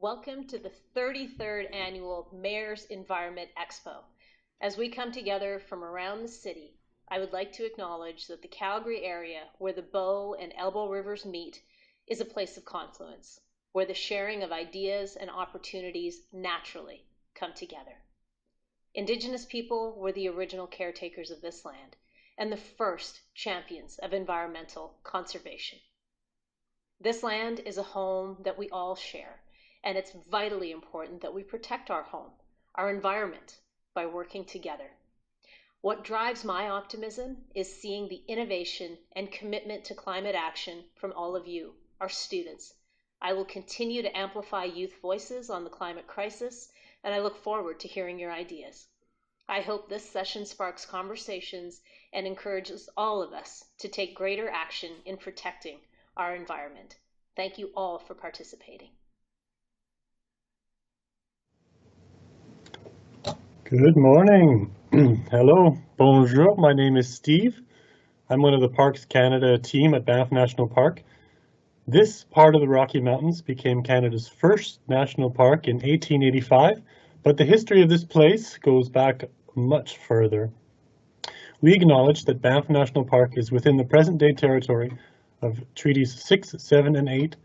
Welcome to the 33rd Annual Mayor's Environment Expo. As we come together from around the city, I would like to acknowledge that the Calgary area, where the Bow and Elbow Rivers meet, is a place of confluence, where the sharing of ideas and opportunities naturally come together. Indigenous people were the original caretakers of this land and the first champions of environmental conservation. This land is a home that we all share, and it's vitally important that we protect our home, our environment, by working together. What drives my optimism is seeing the innovation and commitment to climate action from all of you, our students. I will continue to amplify youth voices on the climate crisis, and I look forward to hearing your ideas. I hope this session sparks conversations and encourages all of us to take greater action in protecting our environment. Thank you all for participating. Good morning. Hello, bonjour. My name is Steve. I'm one of the Parks Canada team at Banff National Park. This part of the Rocky Mountains became Canada's first national park in 1885, but the history of this place goes back much further. We acknowledge that Banff National Park is within the present-day territory of Treaties 6, 7, and 8,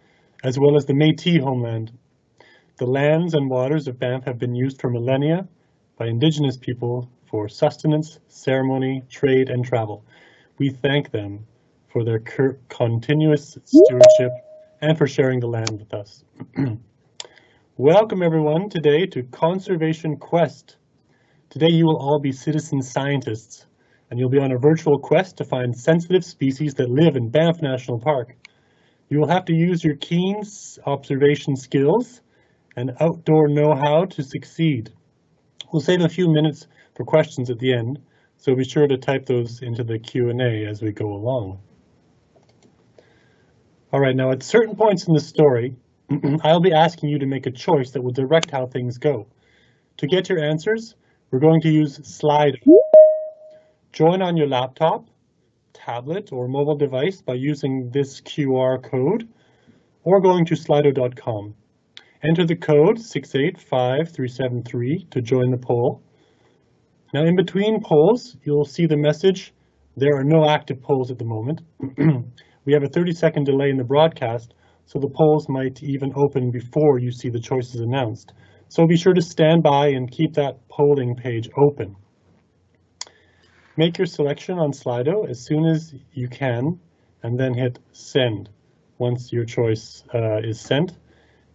as well as the Métis homeland. The lands and waters of Banff have been used for millennia by Indigenous people for sustenance, ceremony, trade, and travel. We thank them for their continuous stewardship and for sharing the land with us. Welcome everyone today to Conservation Quest. Today you will all be citizen scientists, and you'll be on a virtual quest to find sensitive species that live in Banff National Park. You will have to use your keen observation skills and outdoor know-how to succeed. We'll save a few minutes for questions at the end, so be sure to type those into the Q&A as we go along. All right, now at certain points in the story, I'll be asking you to make a choice that will direct how things go. To get your answers, we're going to use Slido. Join on your laptop, tablet, or mobile device by using this QR code or going to slido.com. Enter the code 685373 to join the poll. Now in between polls, you'll see the message, there are no active polls at the moment. We have a 30-second delay in the broadcast, so the polls might even open before you see the choices announced. So be sure to stand by and keep that polling page open. Make your selection on Slido as soon as you can, and then hit send. Once your choice is sent,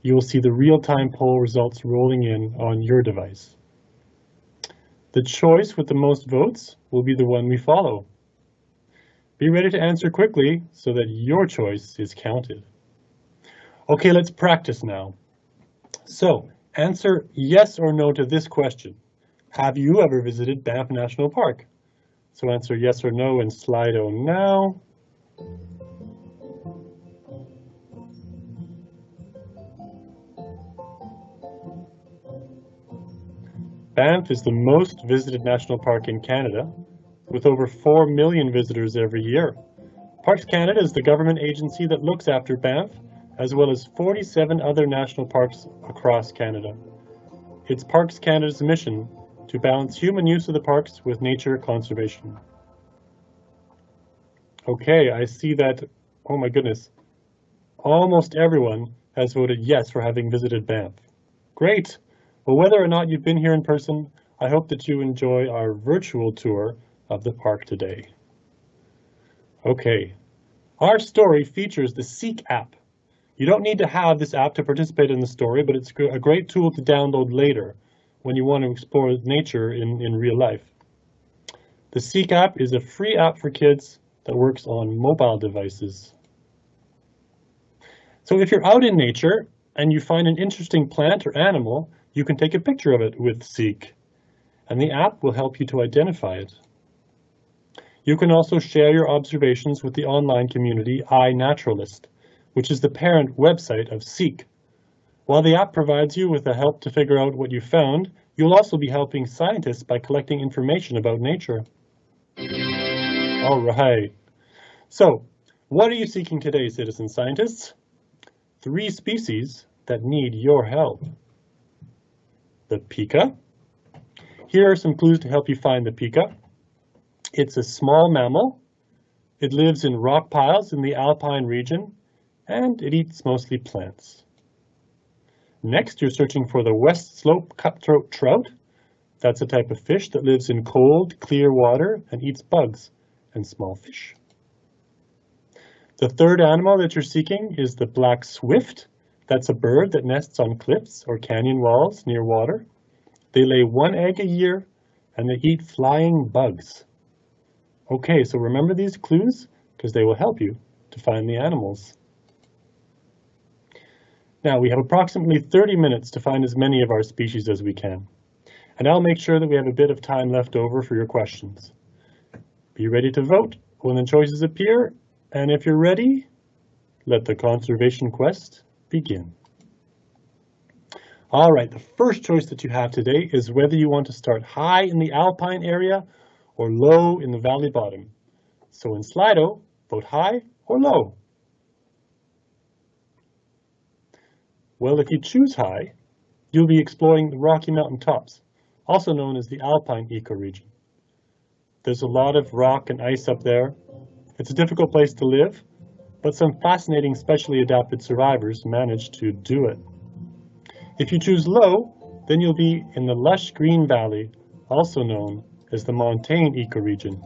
you will see the real-time poll results rolling in on your device. The choice with the most votes will be the one we follow. Be ready to answer quickly so that your choice is counted. Okay, let's practice now. So, answer yes or no to this question. Have you ever visited Banff National Park? So answer yes or no in Slido now. Banff is the most visited national park in Canada, with over 4 million visitors every year. Parks Canada is the government agency that looks after Banff, as well as 47 other national parks across Canada. It's Parks Canada's mission to balance human use of the parks with nature conservation. Okay, I see that, oh my goodness, almost everyone has voted yes for having visited Banff. Great! Well, whether or not you've been here in person, I hope that you enjoy our virtual tour of the park today. Okay, our story features the Seek app. You don't need to have this app to participate in the story, but it's a great tool to download later when you want to explore nature in real life. The Seek app is a free app for kids that works on mobile devices. So if you're out in nature and you find an interesting plant or animal, you can take a picture of it with Seek, and the app will help you to identify it. You can also share your observations with the online community iNaturalist, which is the parent website of Seek. While the app provides you with the help to figure out what you found, you'll also be helping scientists by collecting information about nature. All right. So, what are you seeking today, citizen scientists? 3 species that need your help. The pika. Here are some clues to help you find the pika. It's a small mammal. It lives in rock piles in the alpine region, and it eats mostly plants. Next, you're searching for the West Slope cutthroat trout. That's a type of fish that lives in cold, clear water and eats bugs and small fish. The third animal that you're seeking is the black swift. That's a bird that nests on cliffs or canyon walls near water. They lay one egg a year and they eat flying bugs. Okay, so remember these clues because they will help you to find the animals. Now we have approximately 30 minutes to find as many of our species as we can. And I'll make sure that we have a bit of time left over for your questions. Be ready to vote when the choices appear, and if you're ready, let the conservation quest begin. All right, the first choice that you have today is whether you want to start high in the alpine area or low in the valley bottom. So in Slido, vote high or low. Well, if you choose high, you'll be exploring the Rocky Mountain tops, also known as the alpine ecoregion. There's a lot of rock and ice up there. It's a difficult place to live, but some fascinating specially adapted survivors managed to do it. If you choose low, then you'll be in the lush green valley, also known as the montane ecoregion.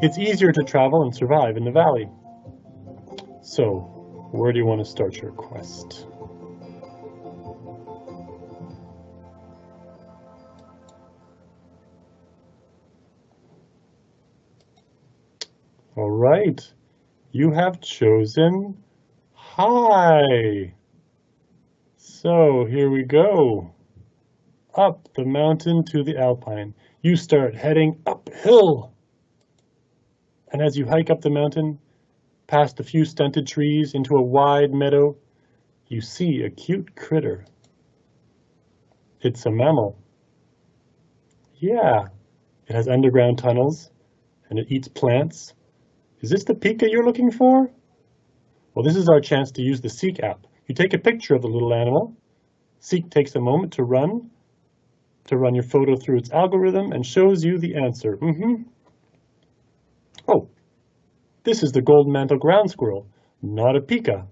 It's easier to travel and survive in the valley. So, where do you want to start your quest? All right, you have chosen high. So here we go. Up the mountain to the alpine. You start heading uphill. And as you hike up the mountain, past a few stunted trees into a wide meadow, you see a cute critter. It's a mammal. Yeah, it has underground tunnels and it eats plants. Is this the pika you're looking for? Well, this is our chance to use the Seek app. You take a picture of the little animal. Seek takes a moment to run your photo through its algorithm and shows you the answer. Oh, this is the golden mantle ground squirrel, not a pika.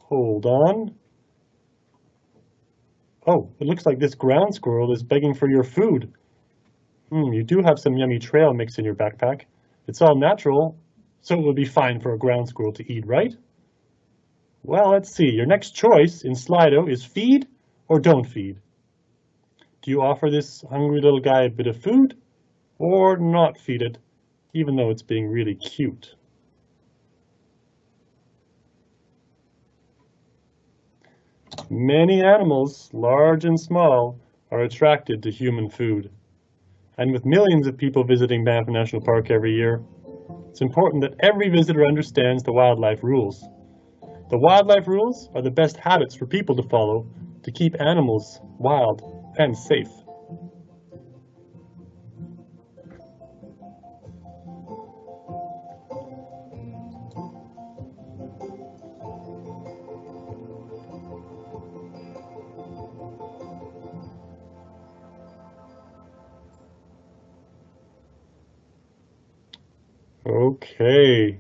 Hold on. Oh, it looks like this ground squirrel is begging for your food. You do have some yummy trail mix in your backpack. It's all natural, so it would be fine for a ground squirrel to eat, right? Well, let's see. Your next choice in Slido is feed or don't feed. Do you offer this hungry little guy a bit of food or not feed it, even though it's being really cute? Many animals, large and small, are attracted to human food. And with millions of people visiting Banff National Park every year, it's important that every visitor understands the wildlife rules. The wildlife rules are the best habits for people to follow to keep animals wild and safe. Okay.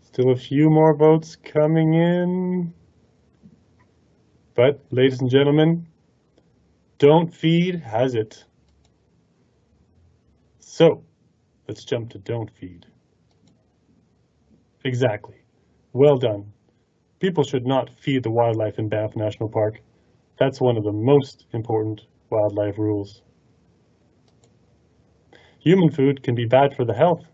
Still a few more votes coming in. But, ladies and gentlemen, don't feed has it. So, let's jump to don't feed. Exactly. Well done. People should not feed the wildlife in Banff National Park. That's one of the most important wildlife rules. Human food can be bad for the health.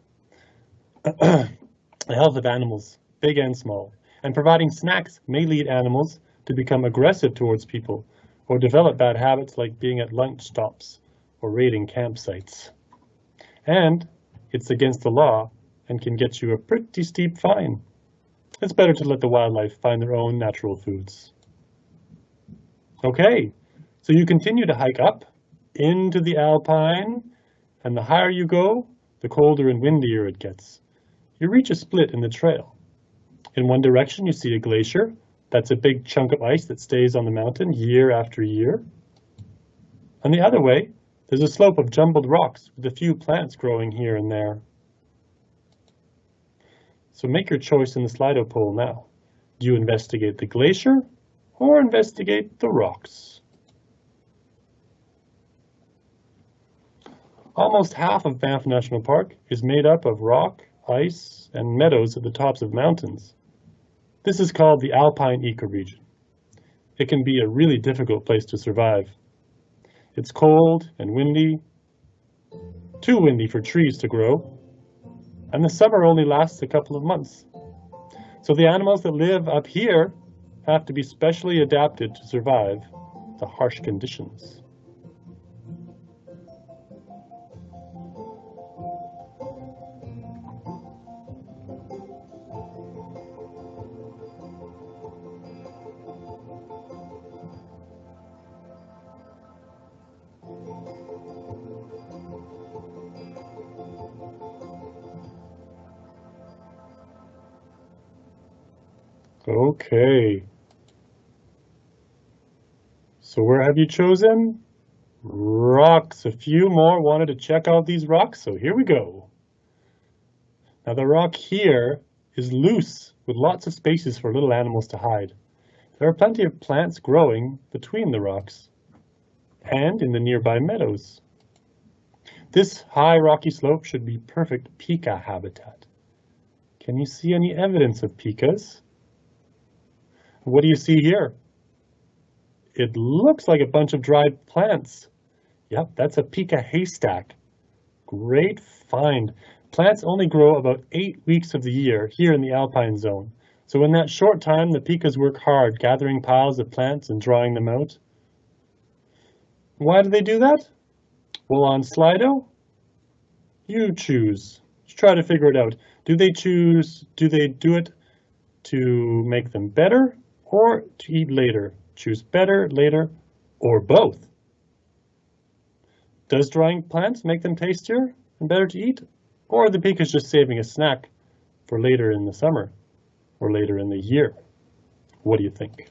The health of animals, big and small. And providing snacks may lead animals to become aggressive towards people or develop bad habits like being at lunch stops or raiding campsites. And it's against the law and can get you a pretty steep fine. It's better to let the wildlife find their own natural foods. Okay, so you continue to hike up into the alpine, and the higher you go, the colder and windier it gets. You reach a split in the trail. In one direction, you see a glacier. That's a big chunk of ice that stays on the mountain year after year. And the other way, there's a slope of jumbled rocks with a few plants growing here and there. So make your choice in the Slido poll now. Do you investigate the glacier or investigate the rocks? Almost half of Banff National Park is made up of rock, ice, and meadows at the tops of mountains. This is called the alpine ecoregion. It can be a really difficult place to survive. It's cold and windy, too windy for trees to grow, and the summer only lasts a couple of months. So the animals that live up here have to be specially adapted to survive the harsh conditions. Okay. So where have you chosen? Rocks. A few more wanted to check out these rocks, so here we go. Now the rock here is loose with lots of spaces for little animals to hide. There are plenty of plants growing between the rocks and in the nearby meadows. This high rocky slope should be perfect pika habitat. Can you see any evidence of pikas? What do you see here? It looks like a bunch of dried plants. Yep, that's a pika haystack. Great find. Plants only grow about 8 weeks of the year here in the alpine zone. So in that short time, the pikas work hard gathering piles of plants and drying them out. Why do they do that? Well, on Slido, you choose. Let's try to figure it out. Do they do it to make them better or to eat later? Choose better, later, or both. Does drying plants make them tastier and better to eat? Or are the pikas just saving a snack for later in the summer or later in the year? What do you think?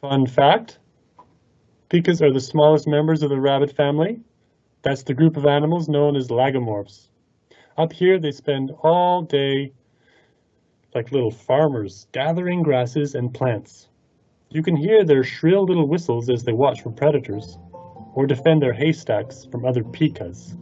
Fun fact, pikas are the smallest members of the rabbit family. That's the group of animals known as lagomorphs. Up here they spend all day like little farmers gathering grasses and plants. You can hear their shrill little whistles as they watch for predators or defend their haystacks from other pikas.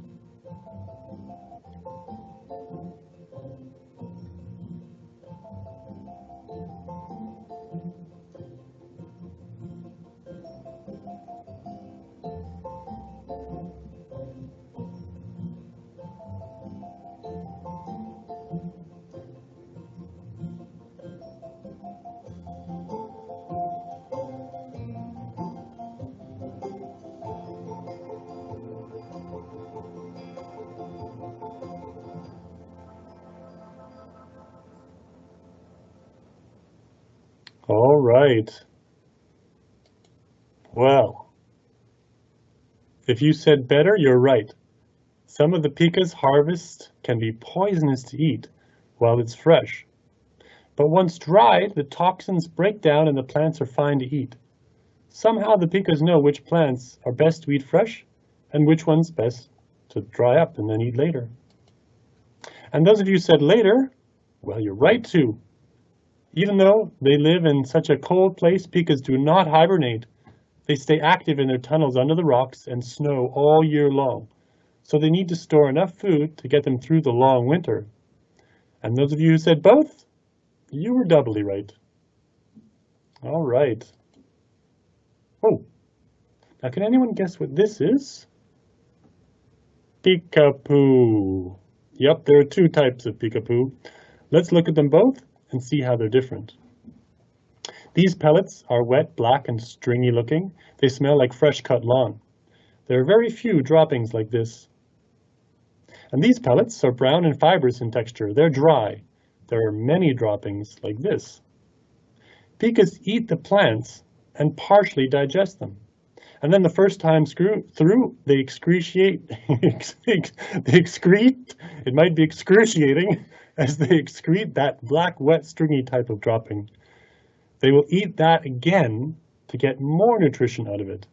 All right. Well, if you said better, you're right. Some of the pikas harvest can be poisonous to eat while it's fresh. But once dried, the toxins break down and the plants are fine to eat. Somehow the pikas know which plants are best to eat fresh and which ones best to dry up and then eat later. And those of you who said later, well, you're right too. Even though they live in such a cold place, pikas do not hibernate. They stay active in their tunnels under the rocks and snow all year long. So they need to store enough food to get them through the long winter. And those of you who said both, you were doubly right. All right. Oh, now can anyone guess what this is? Pikapoo. Yep, there are two types of pikapoo. Let's look at them both and see how they're different. These pellets are wet, black, and stringy looking. They smell like fresh cut lawn. There are very few droppings like this. And these pellets are brown and fibrous in texture. They're dry. There are many droppings like this. Pikas eat the plants and partially digest them. And then the first time through, they excrete, it might be excruciating, as they excrete that black, wet, stringy type of dropping. They will eat that again to get more nutrition out of it.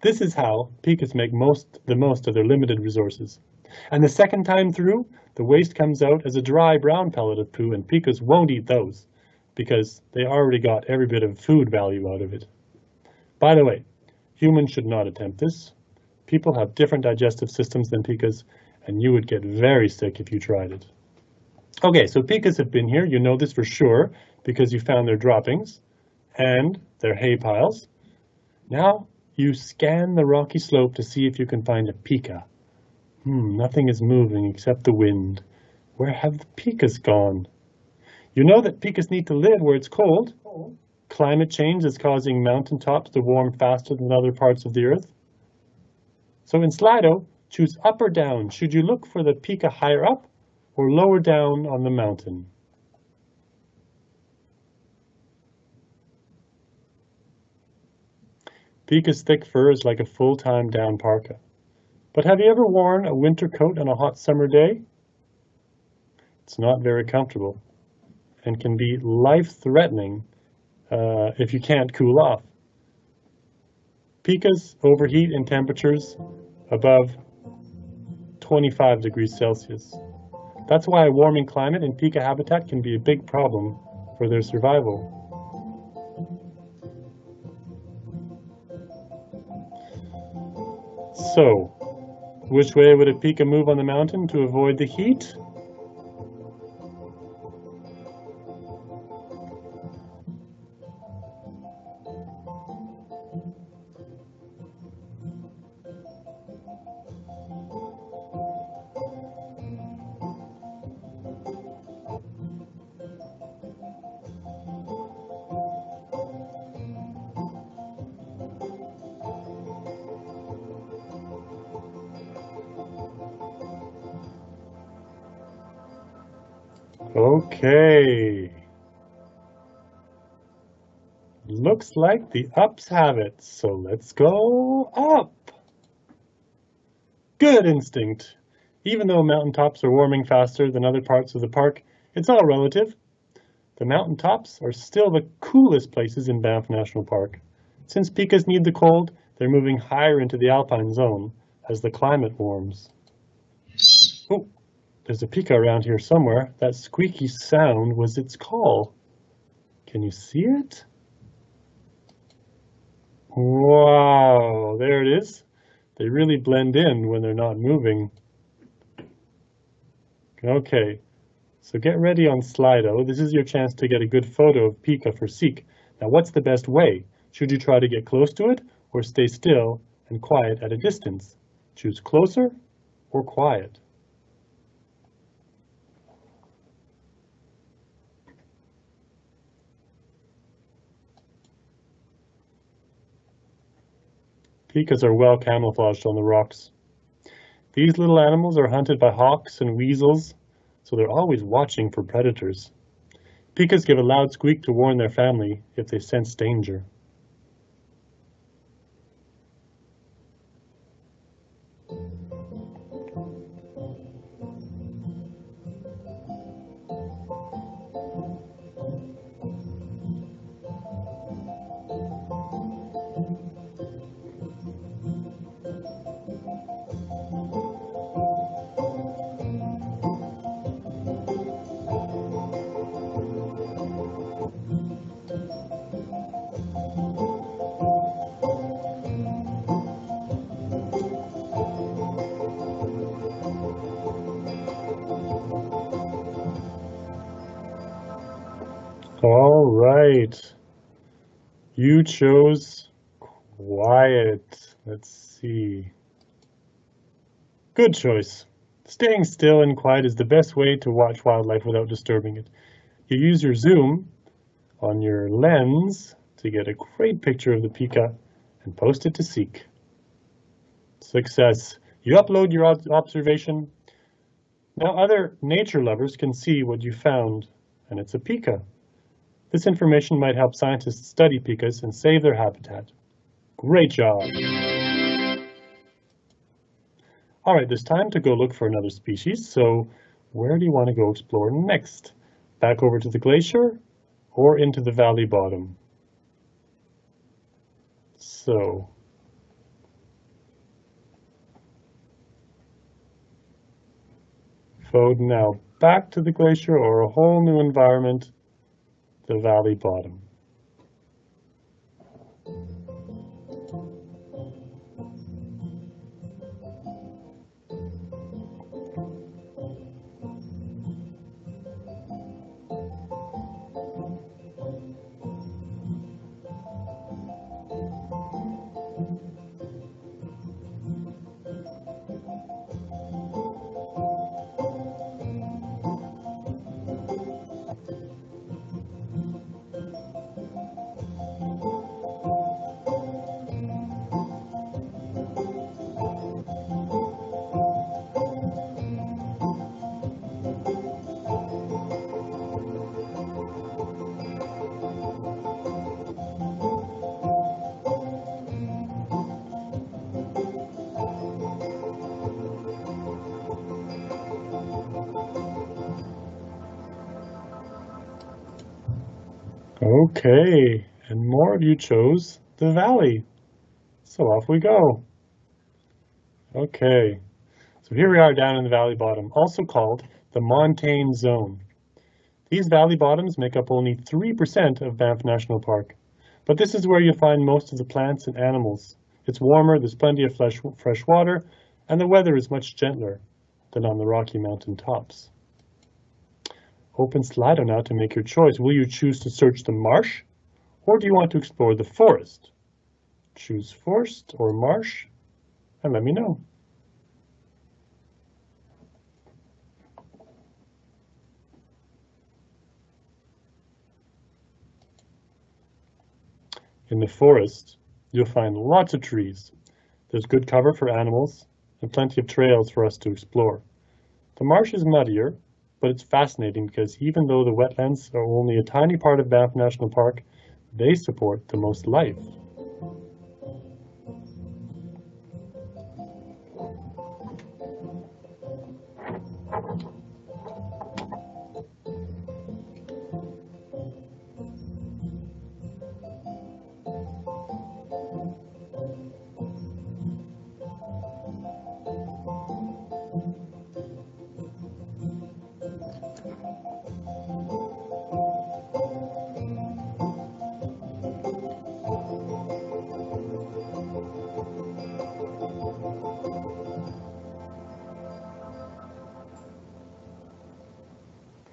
This is how pikas make the most of their limited resources. And the second time through, the waste comes out as a dry brown pellet of poo, and pikas won't eat those because they already got every bit of food value out of it. By the way, humans should not attempt this. People have different digestive systems than pikas, and you would get very sick if you tried it. Okay, so pikas have been here. You know this for sure because you found their droppings and their hay piles. Now you scan the rocky slope to see if you can find a pika. Nothing is moving except the wind. Where have the pikas gone? You know that pikas need to live where it's cold. Climate change is causing mountaintops to warm faster than other parts of the earth. So in Slido, choose up or down. Should you look for the pika higher up or lower down on the mountain? Pika's thick fur is like a full-time down parka. But have you ever worn a winter coat on a hot summer day? It's not very comfortable and can be life-threatening if you can't cool off. Pikas overheat in temperatures above 25 degrees Celsius. That's why a warming climate in pika habitat can be a big problem for their survival. So, which way would a pika move on the mountain to avoid the heat? Okay. Looks like the ups have it, so let's go up. Good instinct. Even though mountaintops are warming faster than other parts of the park, it's all relative. The mountaintops are still the coolest places in Banff National Park. Since pikas need the cold, they're moving higher into the alpine zone as the climate warms. Oh, there's a pika around here somewhere. That squeaky sound was its call. Can you see it? Wow, there it is. They really blend in when they're not moving. Okay, so get ready on Slido. This is your chance to get a good photo of pika for Seek. Now, what's the best way? Should you try to get close to it or stay still and quiet at a distance? Choose closer or quiet. Pikas are well camouflaged on the rocks. These little animals are hunted by hawks and weasels, so they're always watching for predators. Pikas give a loud squeak to warn their family if they sense danger. All right. You chose quiet. Let's see. Good choice. Staying still and quiet is the best way to watch wildlife without disturbing it. You use your zoom on your lens to get a great picture of the pika and post it to Seek. Success. You upload your observation, Now other nature lovers can see what you found, and it's a pika. This information might help scientists study pikas and save their habitat. Great job! All right, there's time to go look for another species, so where do you want to go explore next? Back over to the glacier or into the valley bottom? So, Foden now back to the glacier or a whole new environment, the valley bottom. Okay, and more of you chose the valley. So off we go. Okay, so here we are down in the valley bottom, also called the montane zone. These valley bottoms make up only 3% of Banff National Park, but this is where you find most of the plants and animals. It's warmer, there's plenty of fresh water, and the weather is much gentler than on the Rocky Mountain tops. Open Slido now to make your choice. Will you choose to search the marsh, or do you want to explore the forest? Choose forest or marsh, and let me know. In the forest, you'll find lots of trees. There's good cover for animals and plenty of trails for us to explore. The marsh is muddier, but it's fascinating because even though the wetlands are only a tiny part of Banff National Park, they support the most life.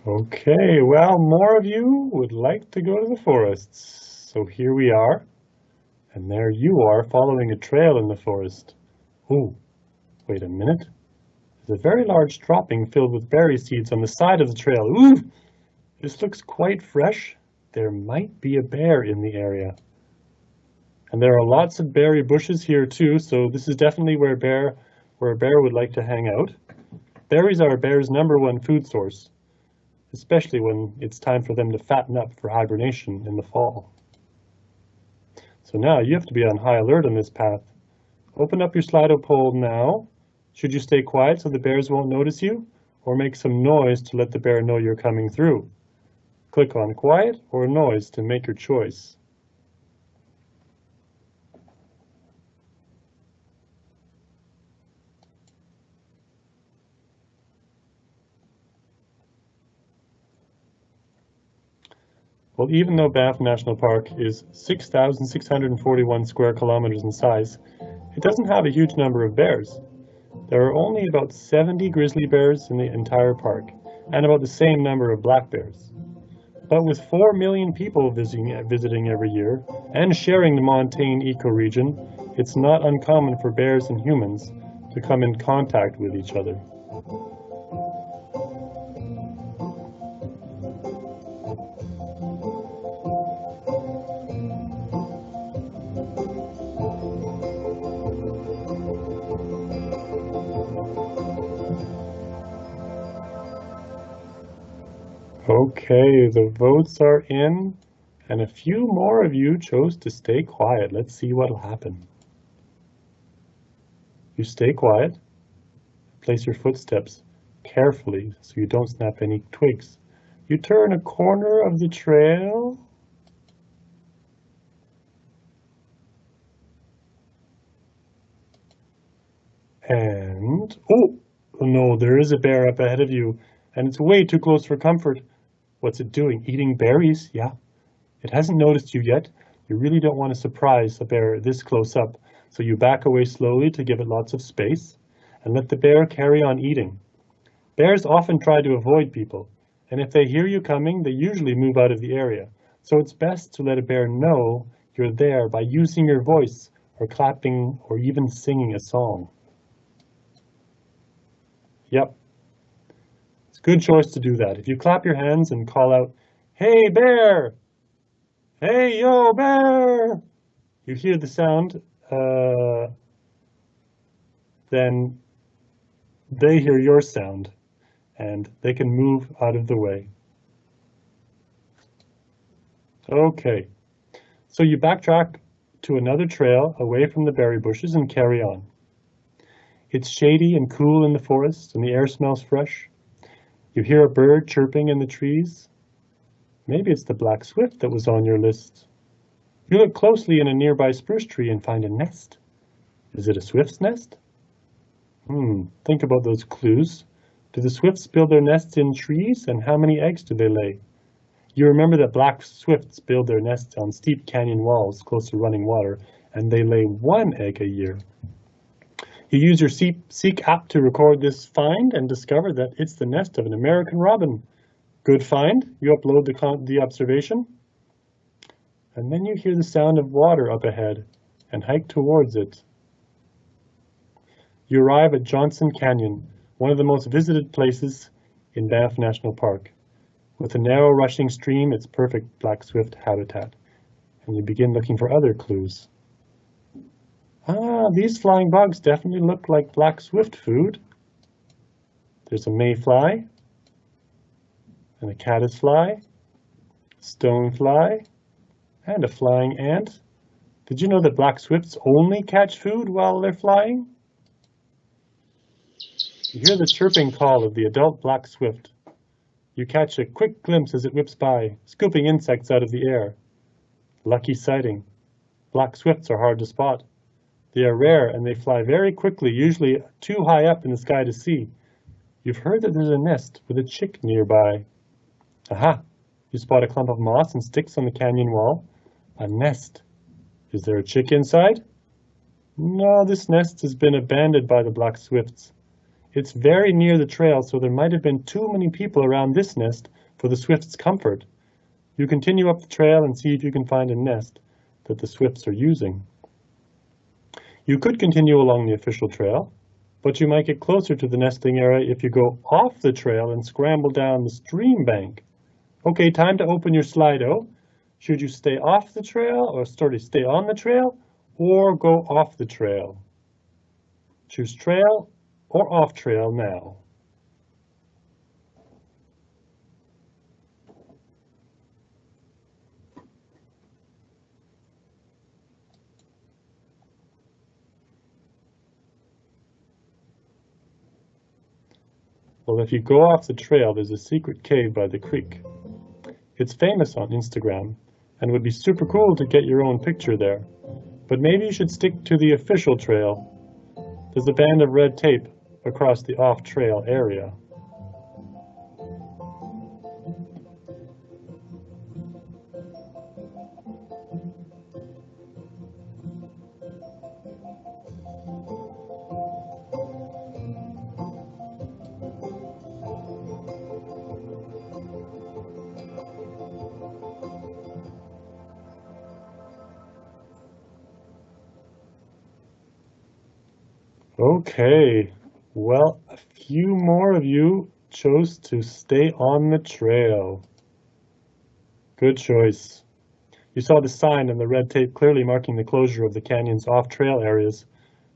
Okay, well, more of you would like to go to the forests. So here we are, and there you are following a trail in the forest. Oh, wait a minute. There's a very large dropping filled with berry seeds on the side of the trail. Ooh, this looks quite fresh. There might be a bear in the area. And there are lots of berry bushes here too, so this is definitely where a bear would like to hang out. Berries are a bear's #1 food source, especially when it's time for them to fatten up for hibernation in the fall. So now you have to be on high alert on this path. Open up your Slido poll now. Should you stay quiet so the bears won't notice you, or make some noise to let the bear know you're coming through? Click on quiet or noise to make your choice. Well, even though Banff National Park is 6,641 square kilometers in size, it doesn't have a huge number of bears. There are only about 70 grizzly bears in the entire park, and about the same number of black bears. But with 4 million people visiting every year, and sharing the montane ecoregion, it's not uncommon for bears and humans to come in contact with each other. Okay, the votes are in, and a few more of you chose to stay quiet. Let's see what'll happen. You stay quiet. Place your footsteps carefully so you don't snap any twigs. You turn a corner of the trail. And, oh no, there is a bear up ahead of you, and it's way too close for comfort. What's it doing? Eating berries? Yeah. It hasn't noticed you yet. You really don't want to surprise a bear this close up, so you back away slowly to give it lots of space and let the bear carry on eating. Bears often try to avoid people, and if they hear you coming, they usually move out of the area. So it's best to let a bear know you're there by using your voice or clapping or even singing a song. Yep, it's a good choice to do that. If you clap your hands and call out, "Hey, bear! Hey, yo, bear!" You hear the sound, then they hear your sound, and they can move out of the way. Okay, so you backtrack to another trail away from the berry bushes and carry on. It's shady and cool in the forest, and the air smells fresh. You hear a bird chirping in the trees. Maybe it's the black swift that was on your list. You look closely in a nearby spruce tree and find a nest. Is it a swift's nest? Think about those clues. Do the swifts build their nests in trees, and how many eggs do they lay? You remember that black swifts build their nests on steep canyon walls close to running water, and they lay one egg a year. You use your Seek app to record this find and discover that it's the nest of an American robin. Good find. You upload the observation. And then you hear the sound of water up ahead and hike towards it. You arrive at Johnson Canyon, one of the most visited places in Banff National Park. With a narrow rushing stream, it's perfect black swift habitat. And you begin looking for other clues. These flying bugs definitely look like black swift food. There's a mayfly, and a caddisfly, stonefly, and a flying ant. Did you know that black swifts only catch food while they're flying? You hear the chirping call of the adult black swift. You catch a quick glimpse as it whips by, scooping insects out of the air. Lucky sighting. Black swifts are hard to spot. They are rare and they fly very quickly, usually too high up in the sky to see. You've heard that there's a nest with a chick nearby. Aha! You spot a clump of moss and sticks on the canyon wall. A nest. Is there a chick inside? No, this nest has been abandoned by the black swifts. It's very near the trail, so there might have been too many people around this nest for the swifts' comfort. You continue up the trail and see if you can find a nest that the swifts are using. You could continue along the official trail, but you might get closer to the nesting area if you go off the trail and scramble down the stream bank. Okay, time to open your Slido. Should you stay off the trail, or stay on the trail, or go off the trail? Choose trail or off trail now. Well, if you go off the trail, there's a secret cave by the creek. It's famous on Instagram and would be super cool to get your own picture there. But maybe you should stick to the official trail. There's a band of red tape across the off-trail area. Okay, well, a few more of you chose to stay on the trail. Good choice. You saw the sign and the red tape clearly marking the closure of the canyon's off-trail areas.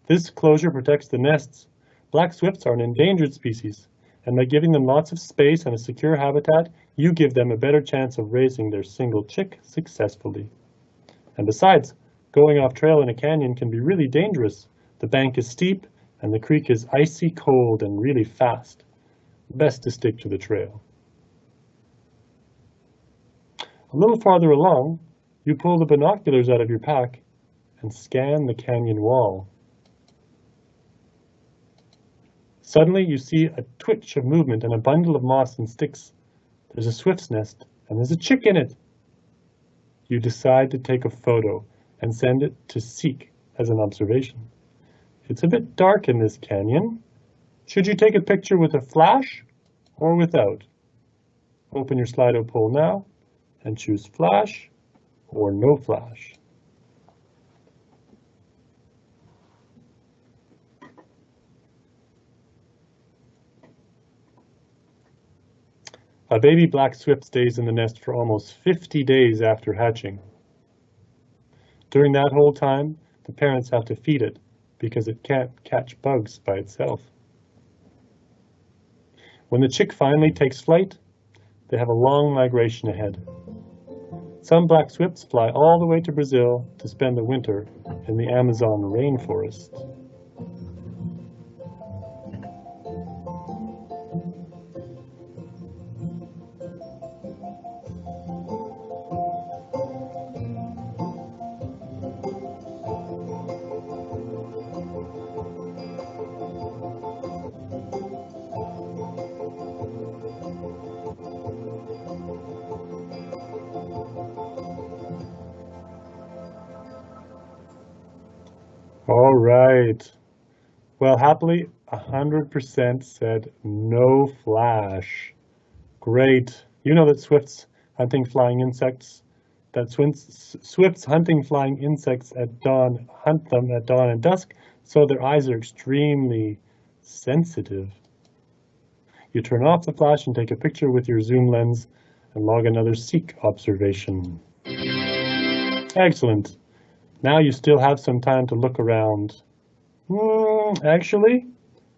This closure protects the nests. Black swifts are an endangered species, and by giving them lots of space and a secure habitat, you give them a better chance of raising their single chick successfully. And besides, going off trail in a canyon can be really dangerous. The bank is steep and the creek is icy cold and really fast. Best to stick to the trail. A little farther along, you pull the binoculars out of your pack and scan the canyon wall. Suddenly, you see a twitch of movement and a bundle of moss and sticks. There's a swift's nest, and there's a chick in it. You decide to take a photo and send it to Seek as an observation. It's a bit dark in this canyon. Should you take a picture with a flash or without? Open your Slido poll now and choose flash or no flash. A baby black swift stays in the nest for almost 50 days after hatching. During that whole time, the parents have to feed it because it can't catch bugs by itself. When the chick finally takes flight, they have a long migration ahead. Some black swifts fly all the way to Brazil to spend the winter in the Amazon rainforest. All right. Well, happily, 100% said no flash. Great. You know that swifts hunting flying insects at dawn hunt them at dawn and dusk, so their eyes are extremely sensitive. You turn off the flash and take a picture with your zoom lens and log another Seek observation. Excellent. Now you still have some time to look around. Actually,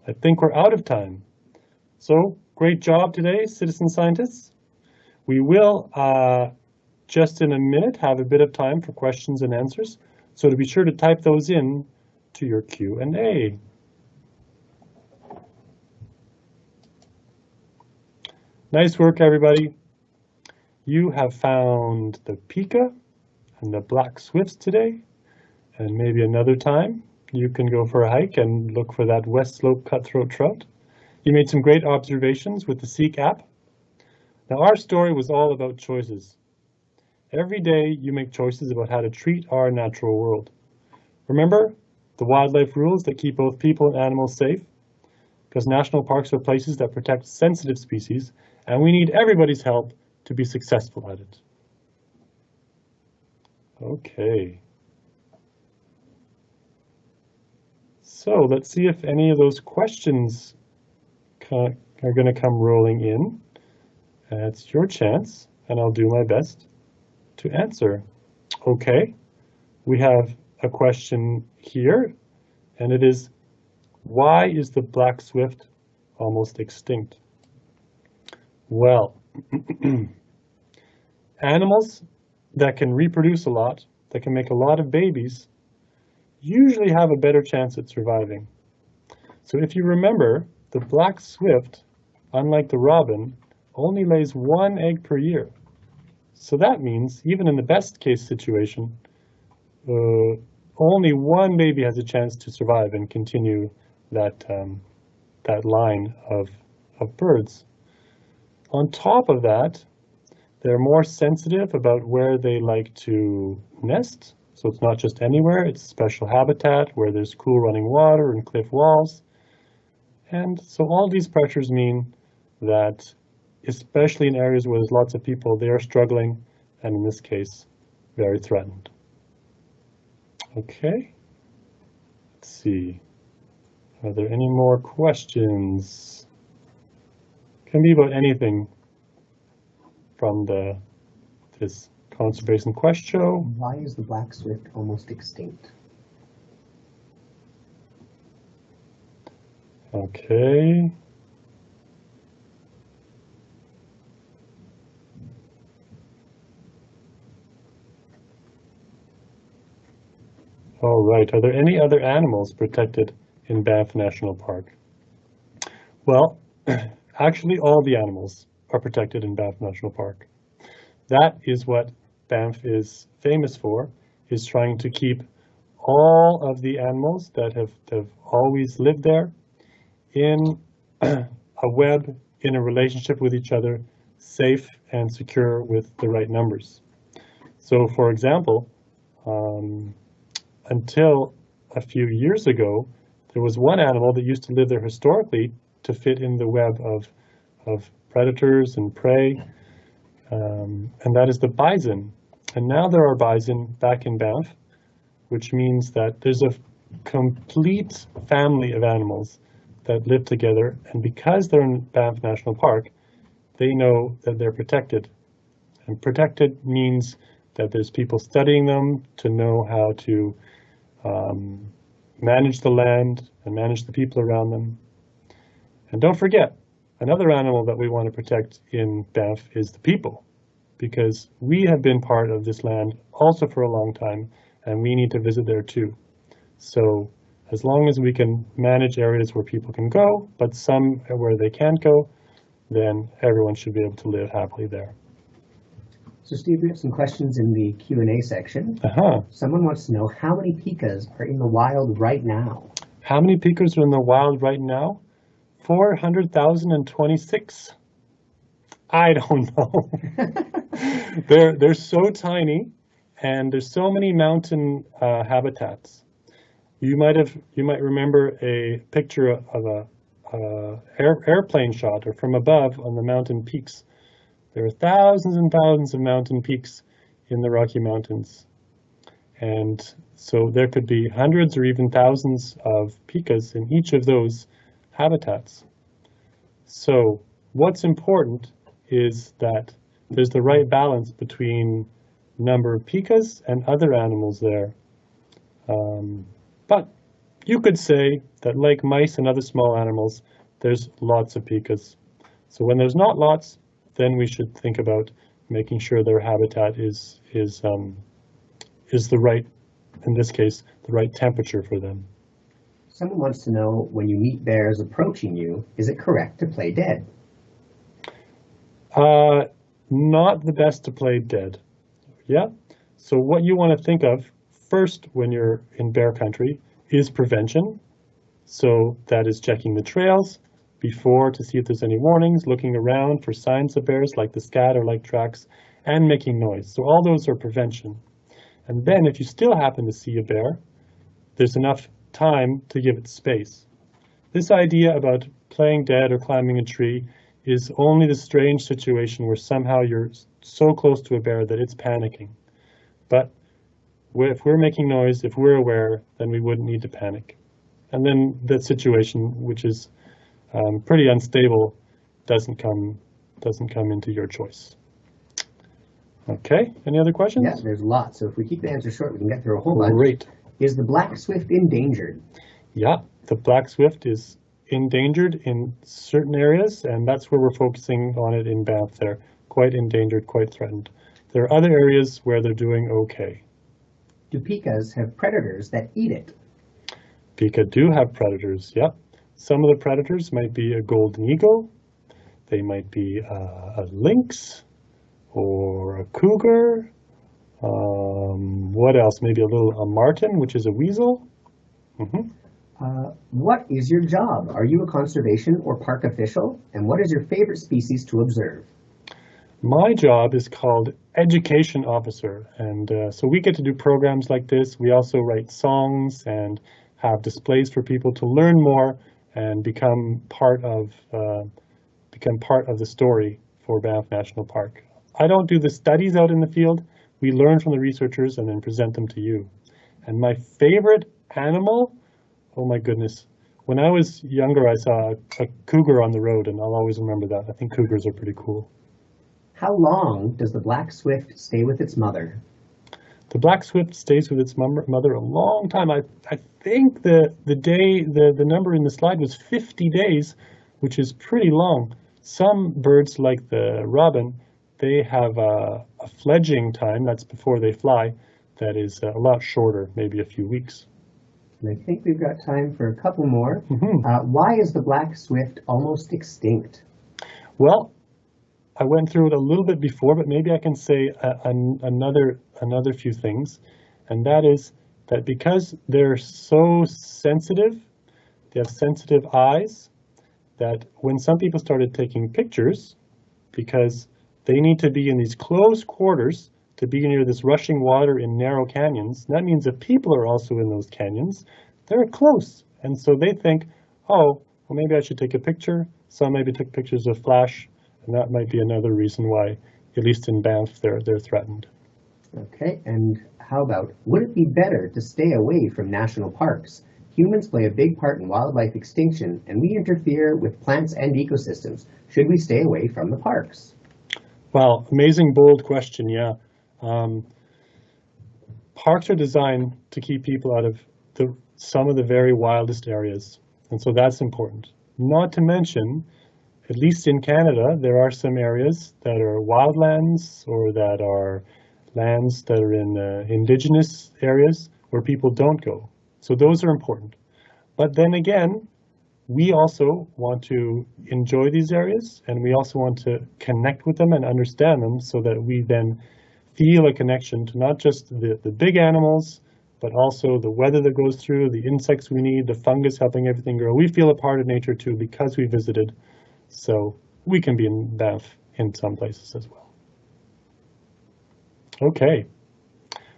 I think we're out of time. So, great job today, citizen scientists. We will, just in a minute, have a bit of time for questions and answers. So to be sure to type those in to your Q&A. Nice work, everybody. You have found the pika and the black swifts today. And maybe another time you can go for a hike and look for that West Slope cutthroat trout. You made some great observations with the Seek app. Now our story was all about choices. Every day you make choices about how to treat our natural world. Remember the wildlife rules that keep both people and animals safe? Because national parks are places that protect sensitive species, and we need everybody's help to be successful at it. Okay. So let's see if any of those questions are going to come rolling in. It's your chance, and I'll do my best to answer. Okay, we have a question here, and it is, why is the black swift almost extinct? Well, animals that can reproduce a lot, that can make a lot of babies, usually have a better chance at surviving. So if you remember, the black swift, unlike the robin, only lays 1 egg per year. So that means, even in the best case situation, only one baby has a chance to survive and continue that, that line of birds. On top of that, they're more sensitive about where they like to nest. So it's not just anywhere, it's special habitat where there's cool running water and cliff walls. And so all these pressures mean that, especially in areas where there's lots of people, they are struggling, and in this case, very threatened. Okay, let's see. Are there any more questions? Can be about anything from this Conservation Quest show. Why is the black swift almost extinct? Okay. All right. Are there any other animals protected in Banff National Park? Well, actually all the animals are protected in Banff National Park. That is what Banff is famous for, is trying to keep all of the animals that have always lived there in a web, in a relationship with each other, safe and secure with the right numbers. So for example, until a few years ago, there was one animal that used to live there historically to fit in the web of predators and prey, and that is the bison. And now there are bison back in Banff, which means that there's a complete family of animals that live together, and because they're in Banff National Park, they know that they're protected. And protected means that there's people studying them to know how to manage the land and manage the people around them. And don't forget, another animal that we want to protect in Banff is the people, because we have been part of this land also for a long time, and we need to visit there too. So as long as we can manage areas where people can go, but some where they can't go, then everyone should be able to live happily there. So Steve, we have some questions in the Q&A section. Someone wants to know how many pikas are in the wild right now? How many pikas are in the wild right now? 400,026. I don't know. They're so tiny, and there's so many mountain habitats. You might remember a picture of a airplane shot or from above on the mountain peaks. There are thousands and thousands of mountain peaks in the Rocky Mountains. And so there could be hundreds or even thousands of pikas in each of those habitats. So what's important is that there's the right balance between number of pikas and other animals there. But you could say that like mice and other small animals, there's lots of pikas. So when there's not lots, then we should think about making sure their habitat is the right, in this case, the right temperature for them. Someone wants to know, when you meet bears approaching you, is it correct to play dead? Not the best to play dead. Yeah. So what you want to think of first when you're in bear country is prevention. So that is checking the trails before to see if there's any warnings, looking around for signs of bears like the scat or like tracks, and making noise. So all those are prevention. And then if you still happen to see a bear, there's enough time to give it space. This idea about playing dead or climbing a tree is only the strange situation where somehow you're so close to a bear that it's panicking. But if we're making noise, if we're aware, then we wouldn't need to panic. And then that situation, which is pretty unstable, doesn't come into your choice. Okay, any other questions? Yeah, there's lots. So if we keep the answer short, we can get through a whole bunch. Great. Is the black swift endangered? Yeah, the black swift is endangered in certain areas, and that's where we're focusing on it in Banff. They're quite endangered, quite threatened. There are other areas where they're doing okay. Do pikas have predators that eat it? Pika do have predators, yep. Some of the predators might be a golden eagle, they might be a lynx or a cougar. What else? Maybe a marten, which is a weasel. What is your job? Are you a conservation or park official? And what is your favorite species to observe? My job is called education officer, and so we get to do programs like this. We also write songs and have displays for people to learn more and become part of the story for Banff National Park. I don't do the studies out in the field. We learn from the researchers and then present them to you. And my favorite animal, oh my goodness. When I was younger, I saw a cougar on the road, and I'll always remember that. I think cougars are pretty cool. How long does the black swift stay with its mother? The black swift stays with its mother a long time. I think the number in the slide was 50 days, which is pretty long. Some birds, like the robin, they have a fledging time, that's before they fly, that is a lot shorter, maybe a few weeks. And I think we've got time for a couple more. Mm-hmm. Why is the black swift almost extinct? Well, I went through it a little bit before, but maybe I can say another few things, and that is that because they're so sensitive, they have sensitive eyes, that when some people started taking pictures, because they need to be in these close quarters to be near this rushing water in narrow canyons, that means if people are also in those canyons, they're close. And so they think, oh, well, maybe I should take a picture. Some maybe took pictures of flash, and that might be another reason why, at least in Banff, they're threatened. Okay, and how about, would it be better to stay away from national parks? Humans play a big part in wildlife extinction, and we interfere with plants and ecosystems. Should we stay away from the parks? Well, amazing, bold question, yeah. Parks are designed to keep people out of some of the very wildest areas, and so that's important. Not to mention, at least in Canada, there are some areas that are wildlands or that are lands that are in indigenous areas where people don't go. So those are important. But then again, we also want to enjoy these areas, and we also want to connect with them and understand them so that we then feel a connection to not just the big animals, but also the weather that goes through, the insects we need, the fungus helping everything grow. We feel a part of nature too because we visited. So we can be in Banff in some places as well. Okay.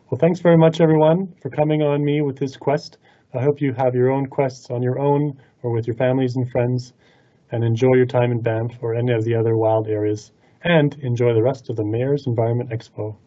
Well, thanks very much, everyone, for coming on me with this quest. I hope you have your own quests on your own or with your families and friends, and enjoy your time in Banff or any of the other wild areas, and enjoy the rest of the Mayor's Environment Expo.